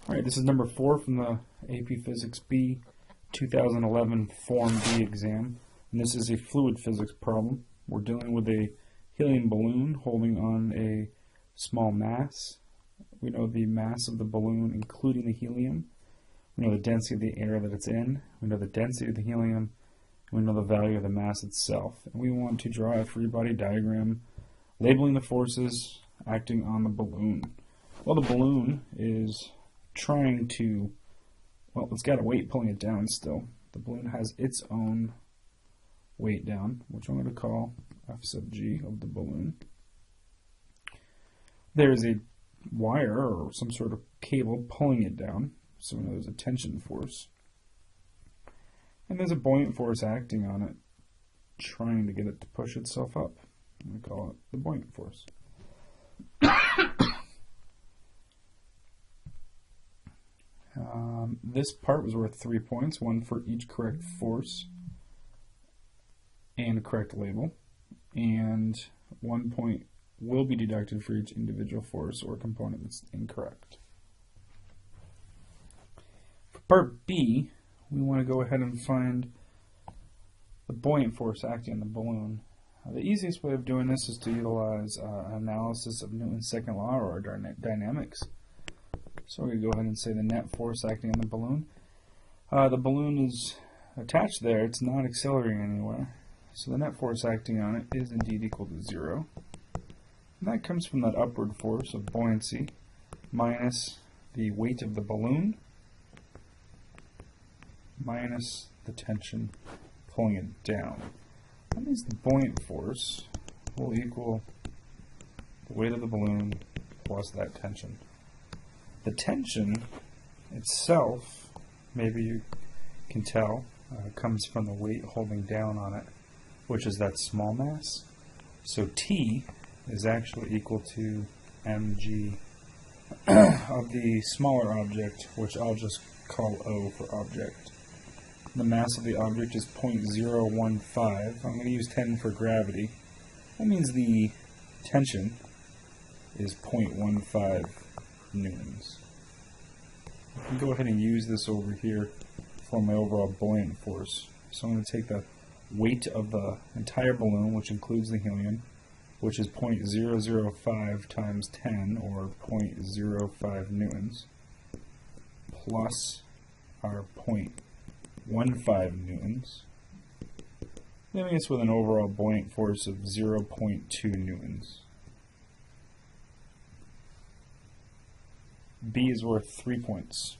Alright, this is number 4 from the AP Physics B 2011 Form B exam. And this is a fluid physics problem. We're dealing with a helium balloon holding on a small mass. We know the mass of the balloon, including the helium. We know the density of the air that it's in. We know the density of the helium. And we know the value of the mass itself. And we want to draw a free body diagram labeling the forces acting on the balloon. Well, the balloon is trying to, well, it's got a weight pulling it down still. The balloon has its own weight down, which I'm going to call F sub g of the balloon. There's a wire or some sort of cable pulling it down, so we know there's a tension force. And there's a buoyant force acting on it, trying to get it to push itself up. I'm going to call it the buoyant force. This part was worth 3 points, one for each correct force and correct label, and 1 point will be deducted for each individual force or component that's incorrect. For part B, we want to go ahead and find the buoyant force acting on the balloon. The easiest way of doing this is to utilize an analysis of Newton's second law or dynamics. So we're going to go ahead and say the net force acting on the balloon. The balloon is attached there, it's not accelerating anywhere. So the net force acting on it is indeed equal to 0. And that comes from that upward force of buoyancy minus the weight of the balloon minus the tension pulling it down. That means the buoyant force will equal the weight of the balloon plus that tension. The tension itself, maybe you can tell, comes from the weight holding down on it, which is that small mass. So T is actually equal to mg of the smaller object, which I'll just call O for object. The mass of the object is 0.015. I'm going to use 10 for gravity. That means the tension is 0.15 newtons. I can go ahead and use this over here for my overall buoyant force. So I'm going to take the weight of the entire balloon, which includes the helium, which is 0.005 times 10, or 0.05 newtons, plus our 0.15 newtons, leaving us with an overall buoyant force of 0.2 newtons. B is worth 3 points.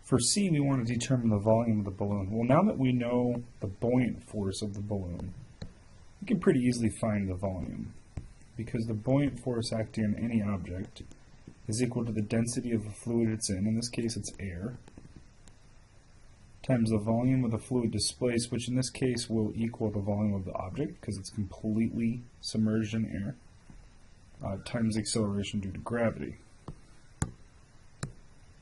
For C, we want to determine the volume of the balloon. Well, now that we know the buoyant force of the balloon, we can pretty easily find the volume, because the buoyant force acting on any object is equal to the density of the fluid it's in this case it's air, times the volume of the fluid displaced, which in this case will equal the volume of the object, because it's completely submerged in air, times acceleration due to gravity.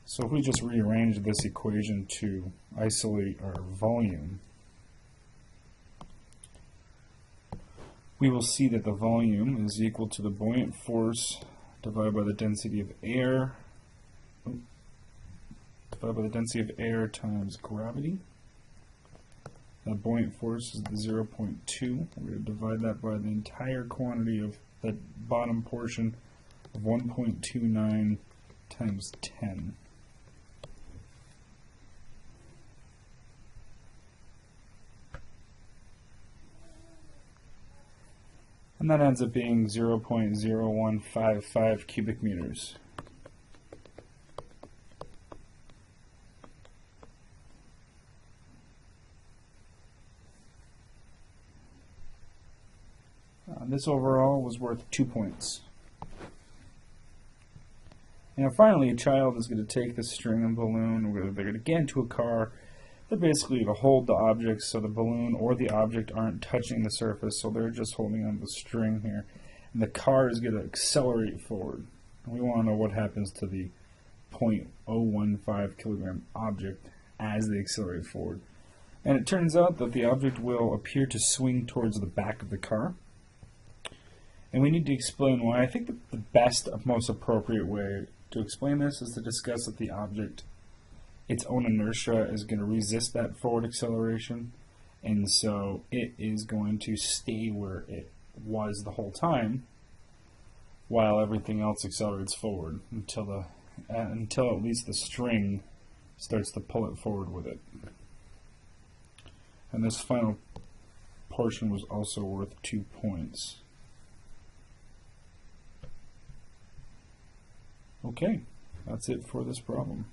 So if we just rearrange this equation to isolate our volume, we will see that the volume is equal to the buoyant force divided by the density of air, times gravity. That buoyant force is 0.2. We're going to divide that by the entire quantity of that bottom portion of 1.29 times 10. And that ends up being 0.0155 cubic meters. This overall was worth 2 points. And finally, a child is going to take the string and balloon, they're going to get into a car. They're basically to hold the object so the balloon or the object aren't touching the surface, so they're just holding on the string here. And the car is going to accelerate forward. And we want to know what happens to the 0.015 kilogram object as they accelerate forward. And it turns out that the object will appear to swing towards the back of the car. And we need to explain why. I think that the best, most appropriate way to explain this is to discuss that the object, its own inertia, is going to resist that forward acceleration, and so it is going to stay where it was the whole time while everything else accelerates forward until at least the string starts to pull it forward with it. And this final portion was also worth 2 points. Okay, that's it for this problem.